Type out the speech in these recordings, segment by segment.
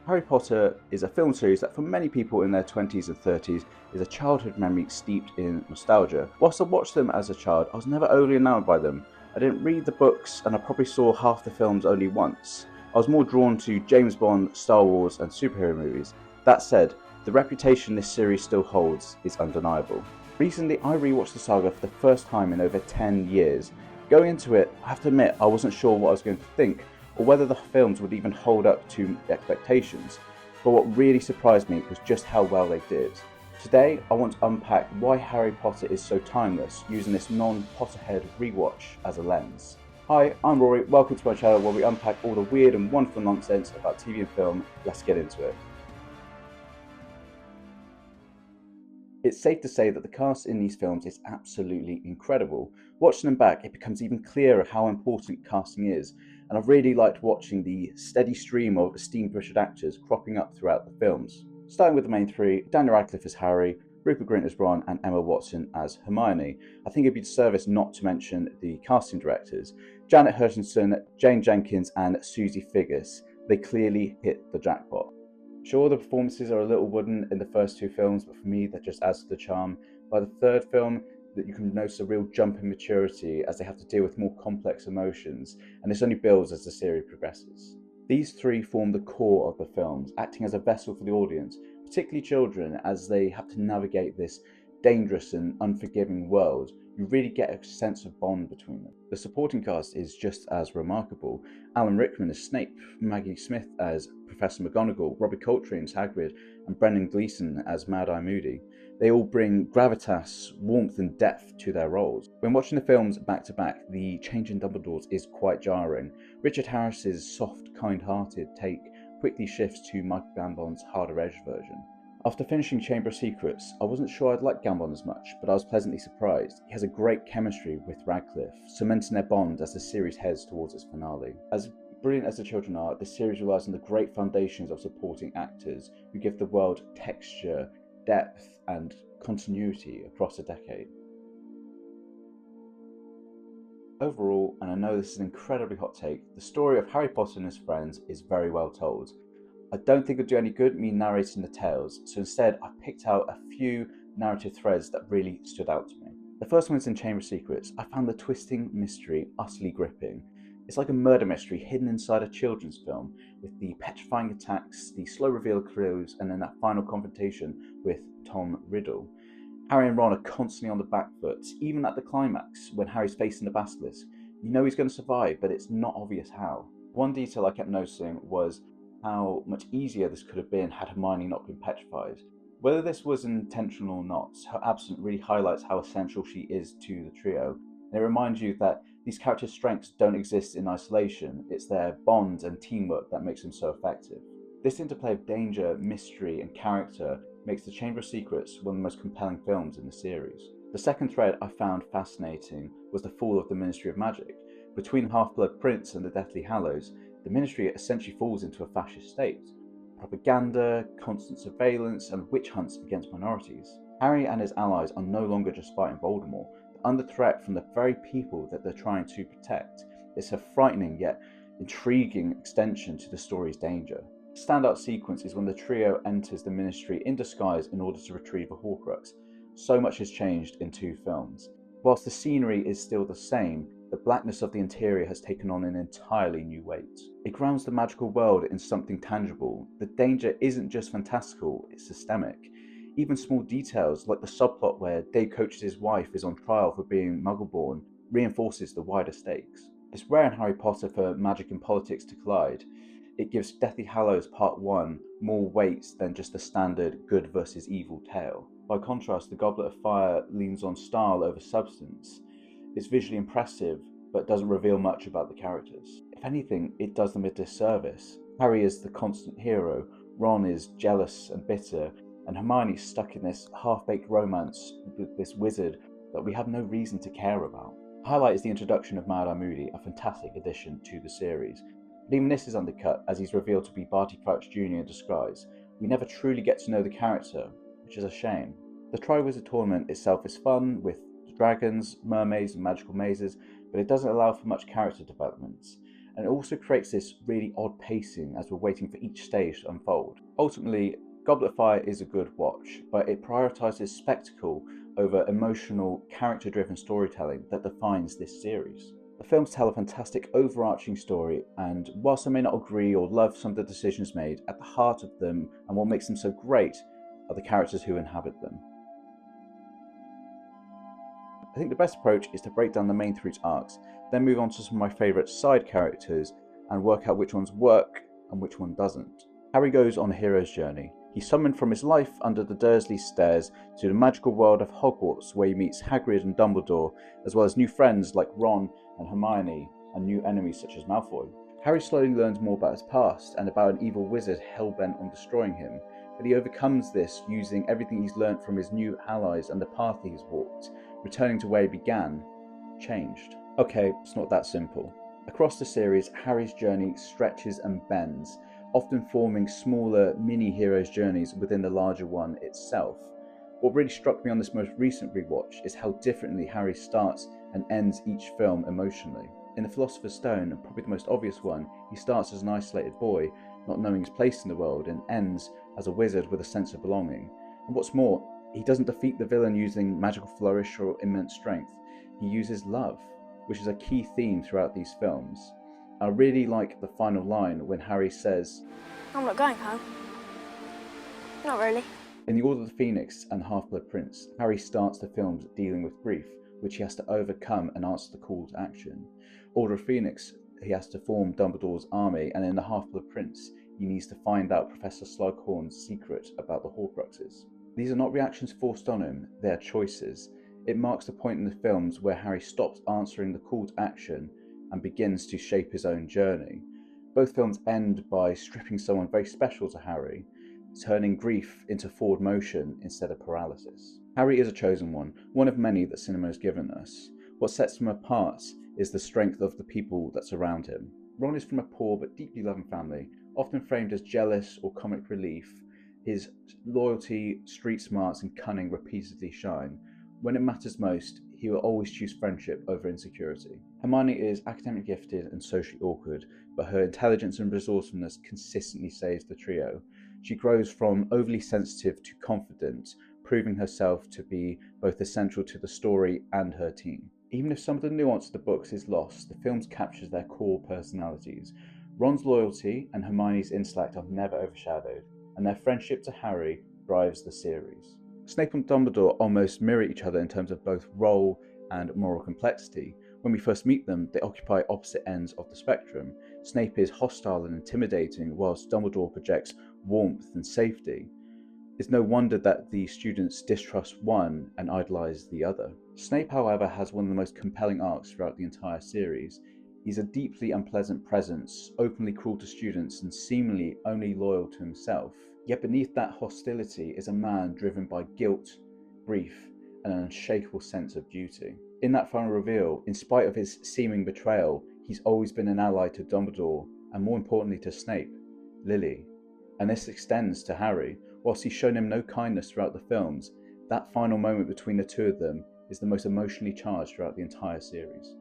Harry Potter is a film series that for many people in their 20s and 30s is a childhood memory steeped in nostalgia. Whilst I watched them as a child, I was never overly enamored by them. I didn't read the books and I probably saw half the films only once. I was more drawn to James Bond, Star Wars and superhero movies. That said, the reputation this series still holds is undeniable. Recently I rewatched the saga for the first time in over 10 years. Going into it, I have to admit I wasn't sure what I was going to think, or whether the films would even hold up to expectations, but what really surprised me was just how well they did. Today, I want to unpack why Harry Potter is so timeless, using this non-Potterhead rewatch as a lens. Hi, I'm Rory, welcome to my channel where we unpack all the weird and wonderful nonsense about TV and film. Let's get into it. It's safe to say that the cast in these films is absolutely incredible. Watching them back, it becomes even clearer how important casting is, and I've really liked watching the steady stream of esteemed British actors cropping up throughout the films. Starting with the main three, Daniel Radcliffe as Harry, Rupert Grint as Ron, and Emma Watson as Hermione. I think it'd be a disservice not to mention the casting directors, Janet Hutchinson, Jane Jenkins, and Susie Figgis. They clearly hit the jackpot. Sure, the performances are a little wooden in the first two films, but for me that just adds to the charm. By the third film, that you can notice a real jump in maturity as they have to deal with more complex emotions, and this only builds as the series progresses. These three form the core of the films, acting as a vessel for the audience, particularly children, as they have to navigate this dangerous and unforgiving world. You really get a sense of bond between them. The supporting cast is just as remarkable. Alan Rickman as Snape, Maggie Smith as Professor McGonagall, Robbie Coltrane as Hagrid, and Brendan Gleeson as Mad-Eye Moody. They all bring gravitas, warmth and depth to their roles. When watching the films back to back, the change in Dumbledore's is quite jarring. Richard Harris's soft, kind-hearted take quickly shifts to Michael Gambon's harder-edged version. After finishing Chamber of Secrets, I wasn't sure I'd like Gambon as much, but I was pleasantly surprised. He has a great chemistry with Radcliffe, cementing their bond as the series heads towards its finale. As brilliant as the children are, the series relies on the great foundations of supporting actors who give the world texture, depth, and continuity across a decade. Overall, and I know this is an incredibly hot take, the story of Harry Potter and his friends is very well told. I don't think it'd do any good me narrating the tales, so instead I picked out a few narrative threads that really stood out to me. The first one is in Chamber of Secrets. I found the twisting mystery utterly gripping. It's like a murder mystery hidden inside a children's film, with the petrifying attacks, the slow reveal of clues, and then that final confrontation with Tom Riddle. Harry and Ron are constantly on the back foot, even at the climax, when Harry's facing the basilisk. You know he's going to survive, but it's not obvious how. One detail I kept noticing was how much easier this could have been had Hermione not been petrified. Whether this was intentional or not, her absence really highlights how essential she is to the trio, and it reminds you that these characters' strengths don't exist in isolation. It's their bonds and teamwork that makes them so effective. This interplay of danger, mystery, and character makes The Chamber of Secrets one of the most compelling films in the series. The second thread I found fascinating was the fall of the Ministry of Magic. Between Half-Blood Prince and the Deathly Hallows, the Ministry essentially falls into a fascist state. Propaganda, constant surveillance, and witch hunts against minorities. Harry and his allies are no longer just fighting Voldemort, they're under threat from the very people that they're trying to protect. It's a frightening yet intriguing extension to the story's danger. The standout sequence is when the trio enters the Ministry in disguise in order to retrieve a Horcrux. So much has changed in two films. Whilst the scenery is still the same, the blackness of the interior has taken on an entirely new weight. It grounds the magical world in something tangible. The danger isn't just fantastical, it's systemic. Even small details like the subplot where Dave Coach's wife is on trial for being Muggle-born reinforces the wider stakes. It's rare in Harry Potter for magic and politics to collide. It gives Deathly Hallows Part 1 more weight than just the standard good versus evil tale. By contrast, the Goblet of Fire leans on style over substance. It's visually impressive, but doesn't reveal much about the characters. If anything, it does them a disservice. Harry is the constant hero, Ron is jealous and bitter, and Hermione's stuck in this half-baked romance with this wizard that we have no reason to care about. The highlight is the introduction of Mad-Eye Moody, a fantastic addition to the series. But even this is undercut as he's revealed to be Barty Crouch Jr. in disguise. We never truly get to know the character, which is a shame. The Triwizard Tournament itself is fun, with dragons, mermaids and magical mazes, but it doesn't allow for much character development. and it also creates this really odd pacing as we're waiting for each stage to unfold. Ultimately, Goblet of Fire is a good watch, but it prioritises spectacle over emotional, character-driven storytelling that defines this series. The films tell a fantastic overarching story, and whilst I may not agree or love some of the decisions made, at the heart of them and what makes them so great are the characters who inhabit them. I think the best approach is to break down the main three arcs, then move on to some of my favourite side characters and work out which ones work and which one doesn't. Harry goes on a hero's journey. He's summoned from his life under the Dursley stairs to the magical world of Hogwarts, where he meets Hagrid and Dumbledore, as well as new friends like Ron and Hermione, and new enemies such as Malfoy. Harry slowly learns more about his past and about an evil wizard hell-bent on destroying him, but he overcomes this using everything he's learnt from his new allies and the path he's walked, returning to where he began, changed. Okay, it's not that simple. Across the series, Harry's journey stretches and bends, often forming smaller mini-heroes' journeys within the larger one itself. What really struck me on this most recent rewatch is how differently Harry starts and ends each film emotionally. In The Philosopher's Stone, and probably the most obvious one, he starts as an isolated boy, not knowing his place in the world, and ends as a wizard with a sense of belonging. And what's more, he doesn't defeat the villain using magical flourish or immense strength. He uses love, which is a key theme throughout these films. I really like the final line when Harry says, "I'm not going home." Not really. In The Order of the Phoenix and Half-Blood Prince, Harry starts the films dealing with grief, which he has to overcome and answer the call to action. Order of Phoenix, he has to form Dumbledore's army, and in The Half-Blood Prince, he needs to find out Professor Slughorn's secret about the Horcruxes. These are not reactions forced on him, they are choices. It marks the point in the films where Harry stops answering the call to action and begins to shape his own journey. Both films end by stripping someone very special to Harry, turning grief into forward motion instead of paralysis. Harry is a chosen one of many that cinema has given us. What sets him apart is the strength of the people that surround him. Ron is from a poor but deeply loving family, often framed as jealous or comic relief. His loyalty, street smarts, and cunning repeatedly shine. When it matters most, he will always choose friendship over insecurity. Hermione is academically gifted and socially awkward, but her intelligence and resourcefulness consistently saves the trio. She grows from overly sensitive to confident, proving herself to be both essential to the story and her team. Even if some of the nuance of the books is lost, the films captures their core personalities. Ron's loyalty and Hermione's intellect are never overshadowed, and their friendship to Harry drives the series. Snape and Dumbledore almost mirror each other in terms of both role and moral complexity. When we first meet them, they occupy opposite ends of the spectrum. Snape is hostile and intimidating, whilst Dumbledore projects warmth and safety. It's no wonder that the students distrust one and idolize the other. Snape, however, has one of the most compelling arcs throughout the entire series. He's a deeply unpleasant presence, openly cruel to students and seemingly only loyal to himself. Yet beneath that hostility is a man driven by guilt, grief, and an unshakable sense of duty. In that final reveal, in spite of his seeming betrayal, he's always been an ally to Dumbledore, and more importantly to Snape, Lily. And this extends to Harry. Whilst he's shown him no kindness throughout the films, that final moment between the two of them is the most emotionally charged throughout the entire series.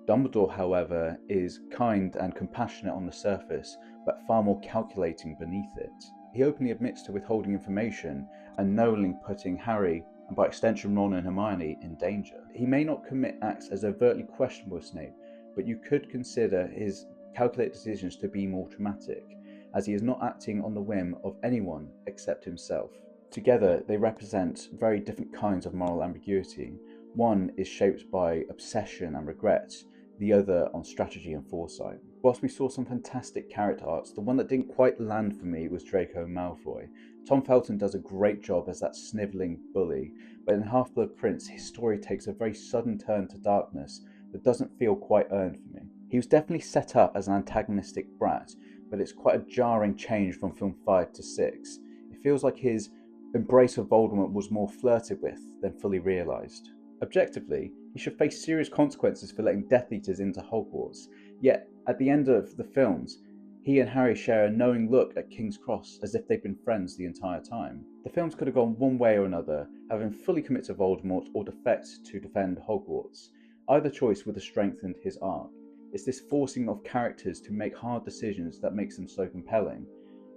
Dumbledore, however, is kind and compassionate on the surface, but far more calculating beneath it. He openly admits to withholding information and knowingly putting Harry, and by extension Ron and Hermione, in danger. He may not commit acts as overtly questionable as Snape, but you could consider his calculated decisions to be more traumatic, as he is not acting on the whim of anyone except himself. Together, they represent very different kinds of moral ambiguity. One is shaped by obsession and regret, the other on strategy and foresight. Whilst we saw some fantastic character arcs, the one that didn't quite land for me was Draco Malfoy. Tom Felton does a great job as that snivelling bully, but in Half-Blood Prince, his story takes a very sudden turn to darkness that doesn't feel quite earned for me. He was definitely set up as an antagonistic brat, but it's quite a jarring change from film 5 to 6. It feels like his embrace of Voldemort was more flirted with than fully realised. Objectively, he should face serious consequences for letting Death Eaters into Hogwarts, yet at the end of the films, he and Harry share a knowing look at King's Cross as if they've been friends the entire time. The films could have gone one way or another, having fully commit to Voldemort or defect to defend Hogwarts. Either choice would have strengthened his arc. It's this forcing of characters to make hard decisions that makes them so compelling.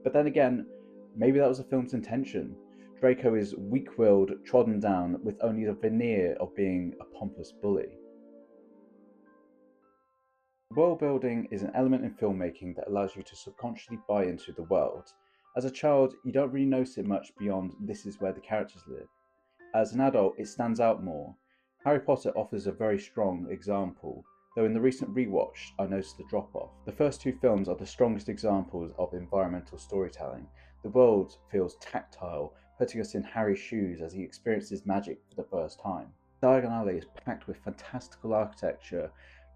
But then again, maybe that was the film's intention. Draco is weak willed, trodden down, with only the veneer of being a pompous bully. World building is an element in filmmaking that allows you to subconsciously buy into the world. As a child, you don't really notice it much beyond this is where the characters live. As an adult, it stands out more. Harry Potter offers a very strong example, though in the recent rewatch, I noticed the drop off. The first two films are the strongest examples of environmental storytelling. The world feels tactile, putting us in Harry's shoes as he experiences magic for the first time. Diagon Alley is packed with fantastical architecture,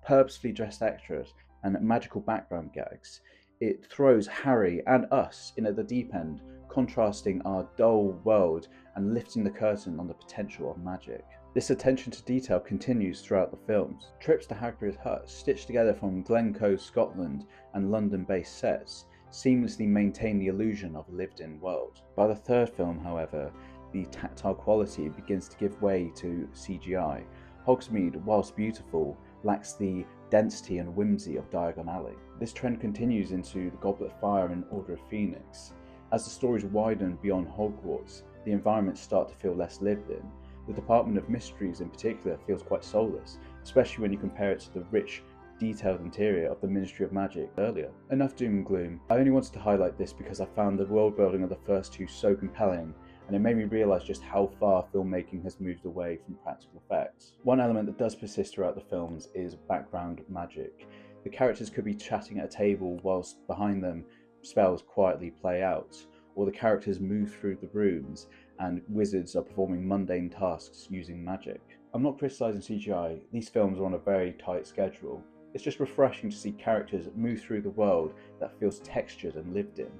purposefully dressed extras, and magical background gags. It throws Harry and us in at the deep end, contrasting our dull world and lifting the curtain on the potential of magic. This attention to detail continues throughout the films. Trips to Hagrid's hut, stitched together from Glencoe, Scotland, and London-based sets, seamlessly maintain the illusion of a lived-in world. By the third film, however, the tactile quality begins to give way to CGI. Hogsmeade, whilst beautiful, lacks the density and whimsy of Diagon Alley. This trend continues into The Goblet of Fire and Order of Phoenix. As the stories widen beyond Hogwarts, the environments start to feel less lived in. The Department of Mysteries in particular feels quite soulless, especially when you compare it to the rich, detailed interior of the Ministry of Magic earlier. Enough doom and gloom. I only wanted to highlight this because I found the world building of the first two so compelling, and it made me realise just how far filmmaking has moved away from practical effects. One element that does persist throughout the films is background magic. The characters could be chatting at a table whilst behind them spells quietly play out, or the characters move through the rooms and wizards are performing mundane tasks using magic. I'm not criticising CGI, these films are on a very tight schedule. It's just refreshing to see characters move through the world that feels textured and lived in.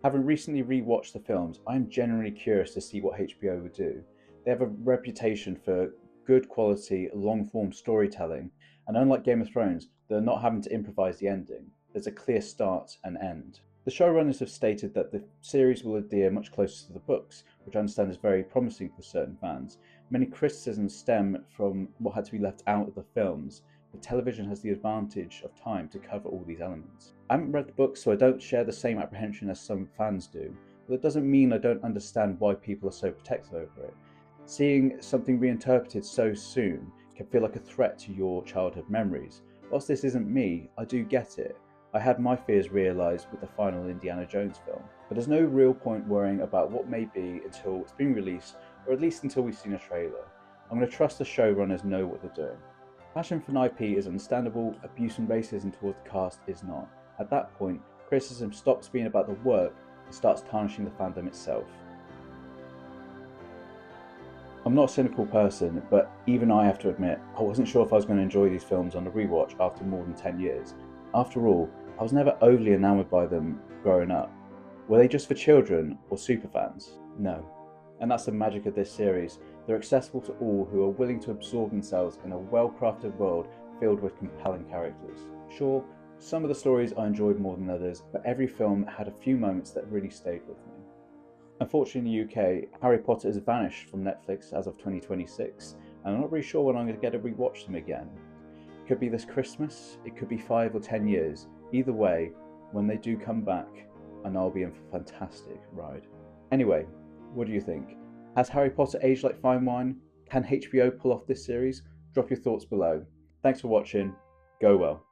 Having recently rewatched the films, I am genuinely curious to see what HBO would do. They have a reputation for good quality, long-form storytelling, and unlike Game of Thrones, they're not having to improvise the ending. There's a clear start and end. The showrunners have stated that the series will adhere much closer to the books, which I understand is very promising for certain fans. Many criticisms stem from what had to be left out of the films, but television has the advantage of time to cover all these elements. I haven't read the books, so I don't share the same apprehension as some fans do, but that doesn't mean I don't understand why people are so protective over it. Seeing something reinterpreted so soon can feel like a threat to your childhood memories. Whilst this isn't me, I do get it. I had my fears realised with the final Indiana Jones film, but there's no real point worrying about what may be until it's been released, or at least until we've seen a trailer. I'm going to trust the showrunners know what they're doing. Passion for an IP is understandable, abuse and racism towards the cast is not. At that point, criticism stops being about the work and starts tarnishing the fandom itself. I'm not a cynical person, but even I have to admit, I wasn't sure if I was going to enjoy these films on a rewatch after more than 10 years. After all, I was never overly enamoured by them growing up. Were they just for children or superfans? No. And that's the magic of this series. They're accessible to all who are willing to absorb themselves in a well-crafted world filled with compelling characters. Sure, some of the stories I enjoyed more than others, but every film had a few moments that really stayed with me. Unfortunately in the UK, Harry Potter has vanished from Netflix as of 2026, and I'm not really sure when I'm going to get to rewatch them again. It could be this Christmas, it could be 5 or 10 years. Either way, when they do come back, I know I'll be in for a fantastic ride. Anyway, what do you think? Has Harry Potter aged like fine wine? Can HBO pull off this series? Drop your thoughts below. Thanks for watching. Go well.